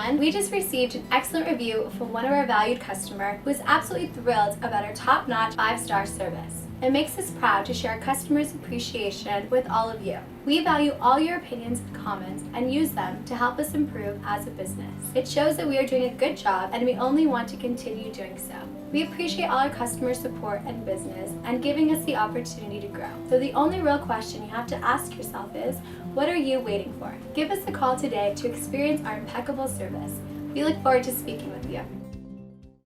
everyone. We just received an excellent review from one of our valued customers who is absolutely thrilled about our top-notch 5-star service. It makes us proud to share our customers' appreciation with all of you. We value all your opinions and comments and use them to help us improve as a business. It shows that we are doing a good job and we only want to continue doing so. We appreciate all our customer support and business and giving us the opportunity to grow. So the only real question you have to ask yourself is, what are you waiting for? Give us a call today to experience our impeccable service. We look forward to speaking with you.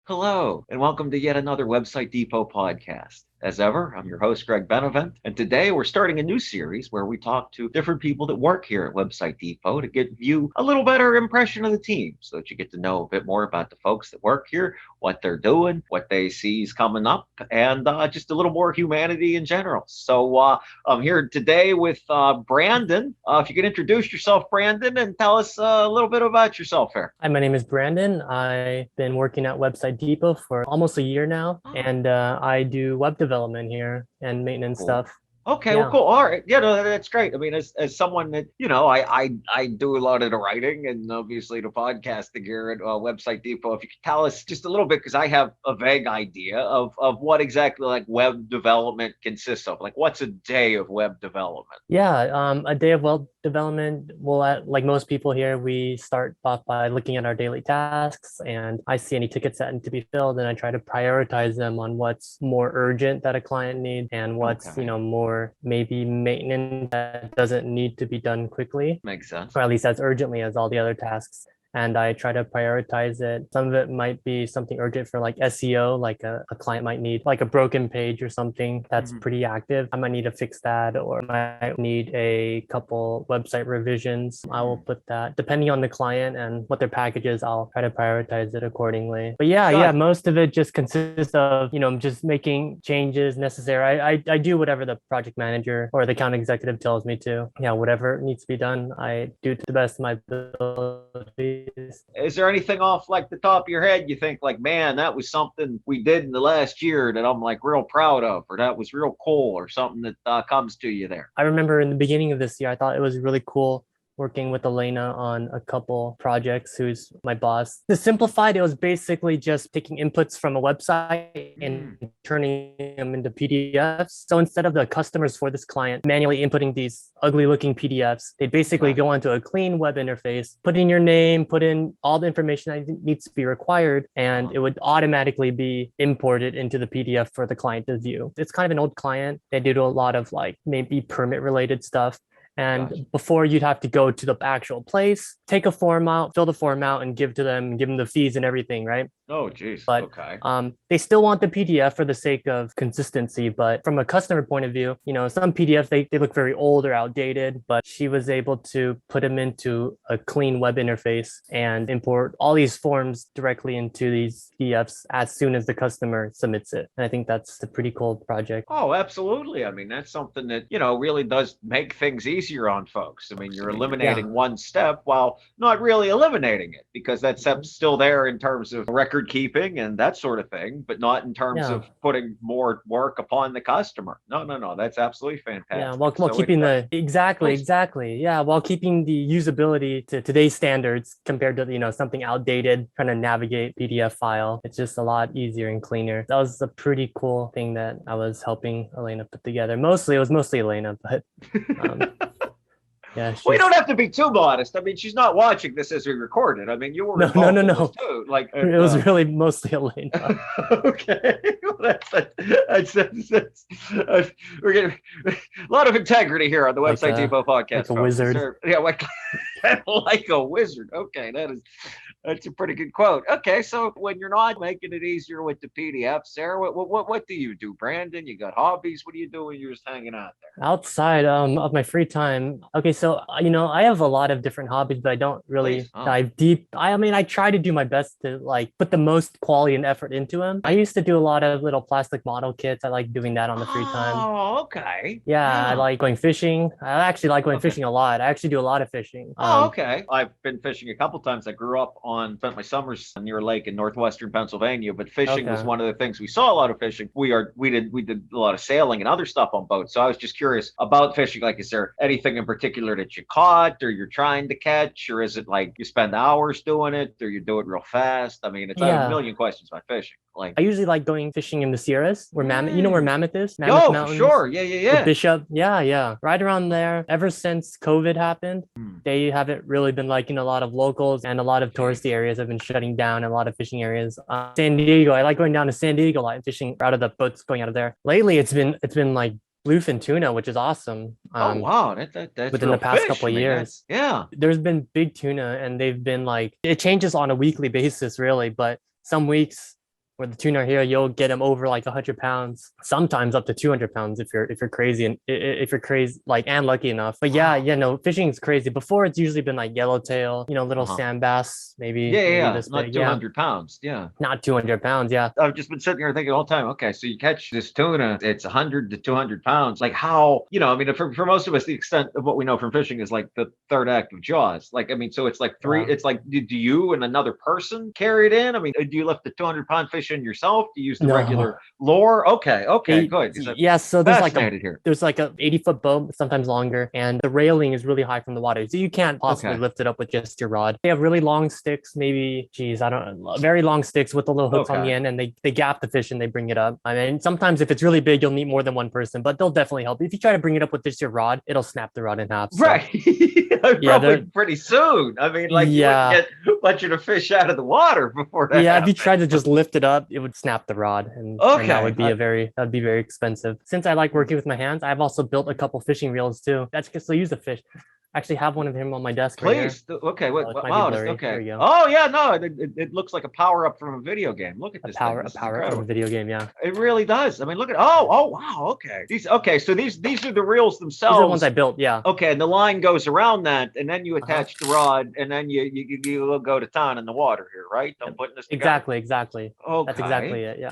Hello, and welcome to yet another Website Depot podcast. As ever, I'm your host, Greg Benevent, and today we're starting a new series where we talk to different people that work here at Website Depot to give you a little better impression of the team so that you get to know a bit more about the folks that work here, what they're doing, what they see is coming up, and just a little more humanity in general. So I'm here today with Brandon. If you could introduce yourself, Brandon, and tell us a little bit about yourself here. Hi, my name is Brandon. I've been working at Website Depot for almost a year now, and I do web development here and maintenance stuff. Okay, well, cool. All right. Yeah, no, that's great. I mean, as someone that, I do a lot of the writing and obviously the podcasting here at Website Depot. If you could tell us just a little bit, because I have a vague idea of what exactly like web development consists of. Like, what's a day of web development? Yeah, a day of web development, well, like most people here, we start off by looking at our daily tasks, and I see any tickets that need to be filled, and I try to prioritize them on what's more urgent that a client needs and what's, more maybe maintenance that doesn't need to be done quickly. Makes sense. Or at least as urgently as all the other tasks. And I try to prioritize it. Some of it might be something urgent for like SEO, like a client might need like a broken page or something that's pretty active. I might need to fix that, or I might need a couple website revisions. I will put that, depending on the client and what their package is, I'll try to prioritize it accordingly. But yeah, most of it just consists of, just making changes necessary. I do whatever the project manager or the account executive tells me to. Yeah, whatever needs to be done, I do to the best of my ability. Is there anything off like the top of your head you think like, man, that was something we did in the last year that I'm like real proud of, or that was real cool, or something that comes to you there? I remember in the beginning of this year, I thought it was really cool working with Elena on a couple projects, who's my boss. To simplify it was basically just taking inputs from a website and turning them into PDFs. So instead of the customers for this client manually inputting these ugly looking PDFs, they basically go onto a clean web interface, put in your name, put in all the information that needs to be required, and it would automatically be imported into the PDF for the client to view. It's kind of an old client. They do a lot of like maybe permit related stuff. And before, you'd have to go to the actual place, take a form out, fill the form out, and give them the fees and everything, right? Oh, geez. But they still want the PDF for the sake of consistency. But from a customer point of view, some PDFs, they look very old or outdated, but she was able to put them into a clean web interface and import all these forms directly into these PDFs as soon as the customer submits it. And I think that's a pretty cool project. Oh, absolutely. I mean, that's something that, really does make things easier on folks. I mean, you're eliminating one step while not really eliminating it, because that step's still there in terms of record keeping and that sort of thing, but not in terms of putting more work upon the customer. No, that's absolutely fantastic. Yeah, while keeping exactly. Yeah, while keeping the usability to today's standards compared to something outdated, trying to navigate PDF file. It's just a lot easier and cleaner. That was a pretty cool thing that I was helping Elena put together. It was mostly Elena, but yeah, we don't have to be too modest. I mean, she's not watching this as we record it. I mean, you were no. Too. Like it was really mostly Elena. Okay, well, that's we're getting a lot of integrity here on the Website Depot podcast. Like a wizard. Yeah, like a wizard. Okay, that's a pretty good quote. Okay, so when you're not making it easier with the PDFs, Sarah, what do you do, Brandon? You got hobbies? What do you do when you're just hanging out there? Outside of my free time. Okay, so I have a lot of different hobbies, but I don't really dive deep. I mean, I try to do my best to like put the most quality and effort into them. I used to do a lot of little plastic model kits. I like doing that on the free time. Oh, okay. Yeah, I like going fishing. I actually like going fishing a lot. I actually do a lot of fishing. Okay. I've been fishing a couple times. I grew up spent my summers near a lake in northwestern Pennsylvania, but fishing was Okay. one of the things we saw a lot of fishing. We did a lot of sailing and other stuff on boats. So I was just curious about fishing. Like, is there anything in particular that you caught or you're trying to catch, or is it like you spend hours doing it, or you do it real fast? I mean, I have a Yeah. million questions about fishing. Like, I usually like going fishing in the Sierras, where Mammoth, you know where Mammoth is? Mammoth yo, for Mountains. sure, yeah, yeah, Or yeah. Bishop, yeah. Right around there. Ever since COVID happened, they haven't really been liking a lot of locals, and a lot of touristy areas have been shutting down. A lot of fishing areas. San Diego, I like going down to San Diego a lot and fishing out of the boats going out of there. Lately, it's been like bluefin tuna, which is awesome. Oh wow, that's Within real the past fish. couple I of mean, years, yeah. there's been big tuna, and they've been like, it changes on a weekly basis, really. But some weeks where the tuna are here, you'll get them over like 100 pounds, sometimes up to 200 pounds if you're crazy, and if you're crazy like and lucky enough. But Wow. yeah, no, fishing is crazy. Before, it's usually been like yellowtail, little sand bass, Yeah, maybe yeah, this not big. 200 pounds. Yeah. Not 200 pounds. Yeah. I've just been sitting here thinking all the time, okay, so you catch this tuna, it's 100 to 200 pounds. Like, how, I mean, for most of us, the extent of what we know from fishing is like the third act of Jaws. Like, I mean, so it's like three, Wow. it's like, do you and another person carry it in? I mean, do you lift the 200-pound fish in yourself? Do you use the No. regular lure? Okay, good. Yeah, so there's like Fascinated here. there's like a 80-foot boat, sometimes longer, and the railing is really high from the water, so you can't possibly Okay. lift it up with just your rod. They have really long sticks, maybe, geez, I don't know, very long sticks with the little hooks on the Okay. end, and they gap the fish and they bring it up. I mean, sometimes if it's really big, you'll need more than one person, but they'll definitely help. If you try to bring it up with just your rod, it'll snap the rod in half. So. Right. Yeah, Probably pretty soon. I mean, like, you wouldn't Yeah. get much of the fish out of the water before that Yeah, if you happened. tried to just lift it up, it would snap the rod, and Okay. that would be that'd be very expensive. Since I like working with my hands, I've also built a couple fishing reels too. That's because I use a fish. I actually have one of him on my desk right here. Please. Okay. Wait, Oh, it might be wow. blurry. Okay. There you go. Oh yeah. No, it looks like a power up from a video game. Look at A this power thing. This is up incredible. from a video game, yeah. It really does. I mean, look at. Oh wow. Okay. So these are the reels themselves. These are the ones I built, yeah. Okay, and the line goes around that, and then you attach the rod, and then you will go to town in the water here, right? I'm putting this together. Exactly. Okay. That's exactly it, yeah.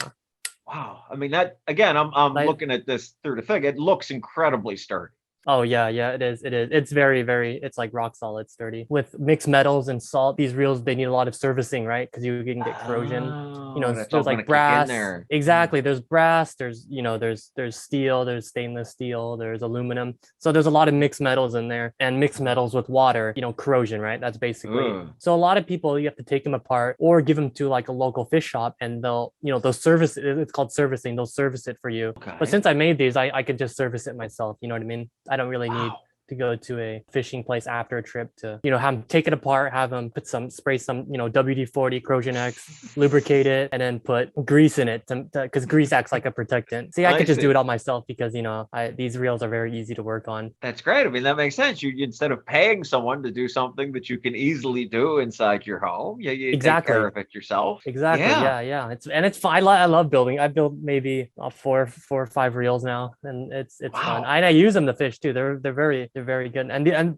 Wow. I mean, that again, I'm looking at this through the thing. It looks incredibly sturdy. Oh yeah, it is. It's very, very, it's like rock solid, sturdy. With mixed metals and salt, these reels, they need a lot of servicing, right? Because you can get corrosion. That's all There's gonna like kick in brass. there. Exactly. There's brass, there's steel, there's stainless steel, there's aluminum. So there's a lot of mixed metals in there, and mixed metals with water, corrosion, right? That's basically. Ugh. So a lot of people, you have to take them apart or give them to like a local fish shop, and they'll service it. It's called servicing. They'll service it for you. Okay. But since I made these, I could just service it myself. You know what I mean? I don't really need to go to a fishing place after a trip to, have them take it apart, have them spray some, WD-40 Corrosion X, lubricate it, and then put grease in it because grease acts like a protectant. See, I could just do it all myself because, these reels are very easy to work on. That's great. I mean, that makes sense. You instead of paying someone to do something that you can easily do inside your home, you take care of it yourself. Exactly. Yeah. It's fun. I love building. I built maybe four or five reels now, and it's fun. And I use them to fish too. They're very good.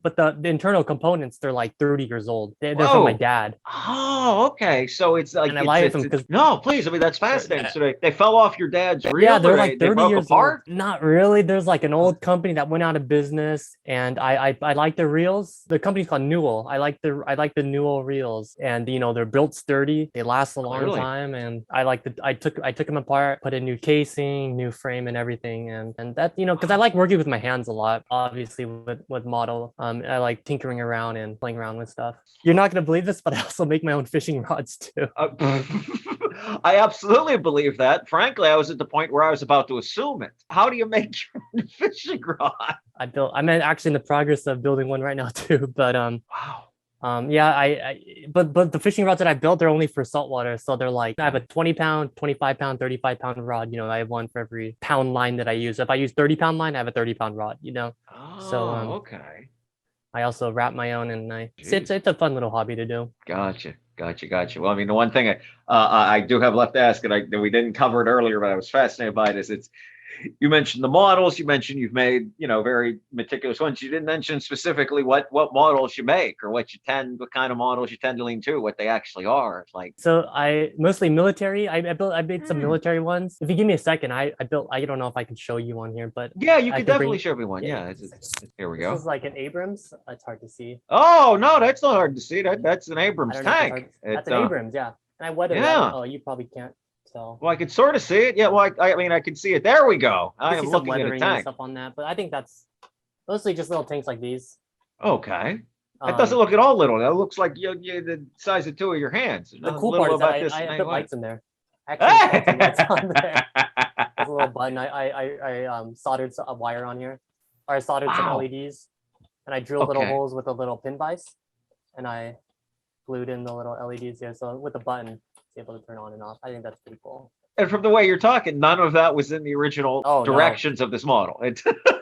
But the internal components, they're like 30 years old. They're from my dad. Oh, okay. So it's like, and I like them because no, please. I mean, that's fascinating. So they fell off your dad's reel. Yeah, they're like 30 years apart. old. Not really. There's like an old company that went out of business, and I like their reels. The company's called Newell. I like the Newell reels, and they're built sturdy. They last a long time, and I took them apart, put a new casing, new frame, and everything, and that because I like working with my hands a lot. Obviously, with model, I like tinkering around and playing around with stuff. You're not gonna believe this, but I also make my own fishing rods too. I absolutely believe that. Frankly, I was at the point where I was about to assume it. How do you make your own fishing rod? I'm actually in the progress of building one right now too. But wow. But the fishing rods that I built, they're only for saltwater. So they're like, I have a 20 pound, 25 pound, 35 pound rod. I have one for every pound line that I use. If I use 30-pound line, I have a 30-pound rod, So okay. I also wrap my own, and it's a fun little hobby to do. Gotcha. Well, I mean, the one thing I do have left to ask, and we didn't cover it earlier, but I was fascinated by it, is You mentioned the models. You mentioned you've made, very meticulous ones. You didn't mention specifically what models you make or what kind of models you tend to lean to, what they actually are. Like, So I mostly military. I made some Hmm. military ones. If you give me a second, I built. I don't know if I can show you one here, but yeah, you I could can definitely bring. show me one. Yeah, Yeah, here we this go. is like an Abrams. It's hard to see. Oh no, that's not hard to see. That's an I Abrams don't know if it's tank. hard. That's an Abrams, yeah. And I weathered it. Yeah. Oh, you probably can't tell. Well, I can sort of see it. Yeah. Well, I mean, I can see it. There we go. You I can am see some looking at a weathering and tank. stuff on that, but I think that's mostly just little tanks like these. Okay. That doesn't look at all little. That looks like the size of two of your hands. There's The nothing cool little part is that about this. I put lights in there. I Hey! actually installed some lights on there. There's a little button. I soldered a wire on here, or I soldered some Wow. LEDs, and I drilled little Okay. holes with a little pin vise, and I glued in the little LEDs here. So with the button, it's able to turn on and off. I think that's pretty cool. And from the way you're talking, none of that was in the original Oh, no. directions of this model.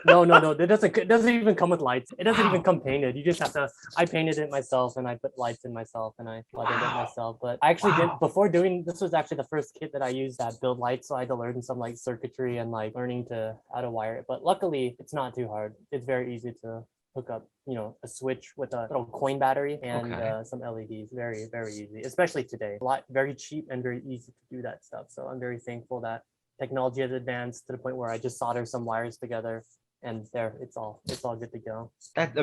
No. It doesn't even come with lights. It doesn't even Wow. come painted. You just have to. I painted it myself, and I put lights in myself, and I weathered it Wow. myself. But I actually did Wow. before doing this was actually the first kit that I used that build lights. So I had to learn some like circuitry and like learning how to wire it. But luckily, it's not too hard. It's very easy to hook up, a switch with a little coin battery and Okay. some LEDs. Very, very easy, especially today. Very cheap and very easy to do that stuff. So I'm very thankful that technology has advanced to the point where I just solder some wires together and there it's all good to go. That's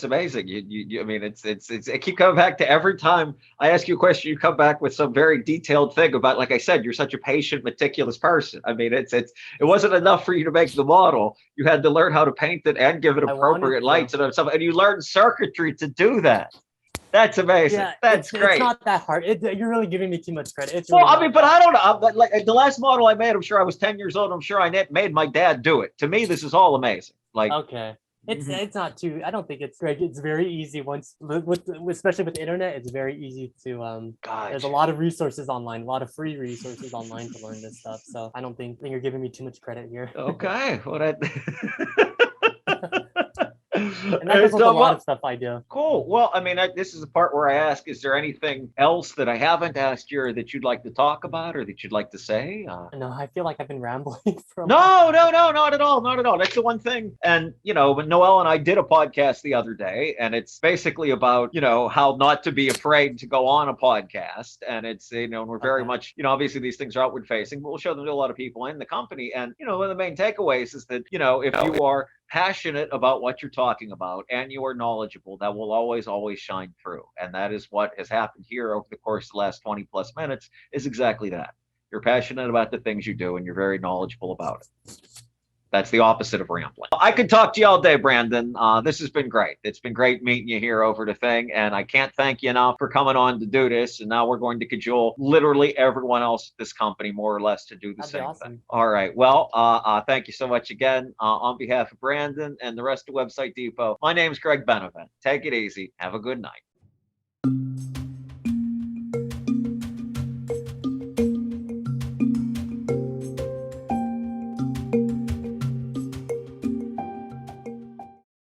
amazing. I mean, it's I keep coming back to every time I ask you a question, you come back with some very detailed thing about, like I said, you're such a patient, meticulous person. I mean, it wasn't enough for you to make the model. You had to learn how to paint it and give it appropriate lights and stuff, and you learned circuitry to do that. That's amazing. Yeah, That's great. It's not that hard. You're really giving me too much credit. It's Well, really I mean, but I don't know. Like the last model I made, I'm sure I was 10 years old. I'm sure I made my dad do it. To me, this is all amazing. Like, okay. It's not too. I don't think it's great. It's very easy especially with the internet. It's very easy to There's a lot of resources online, a lot of free resources online to learn this stuff. So I don't think you're giving me too much credit here. Okay. Well, And that goes with a lot of stuff I do. Cool. Well, I mean, this is the part where I ask, is there anything else that I haven't asked you or that you'd like to talk about or that you'd like to say? No, I feel like I've been rambling for a No, not at all. Not at all. That's the one thing. And, when Noelle and I did a podcast the other day, and it's basically about, how not to be afraid to go on a podcast. And it's, and we're very much, obviously these things are outward facing, but we'll show them to a lot of people in the company. And, one of the main takeaways is that, if you are passionate about what you're talking about and you are knowledgeable, that will always shine through. And that is what has happened here over the course of the last 20 plus minutes, is exactly that. You're passionate about the things you do and you're very knowledgeable about it. That's the opposite of rambling. I could talk to you all day, Brandon. This has been great. It's been great meeting you here over the thing, and I can't thank you enough for coming on to do this. And now we're going to cajole literally everyone else at this company, more or less, to do the same thing. All right. Well, thank you so much again on behalf of Brandon and the rest of Website Depot. My name is Greg Benevent. Take it easy. Have a good night.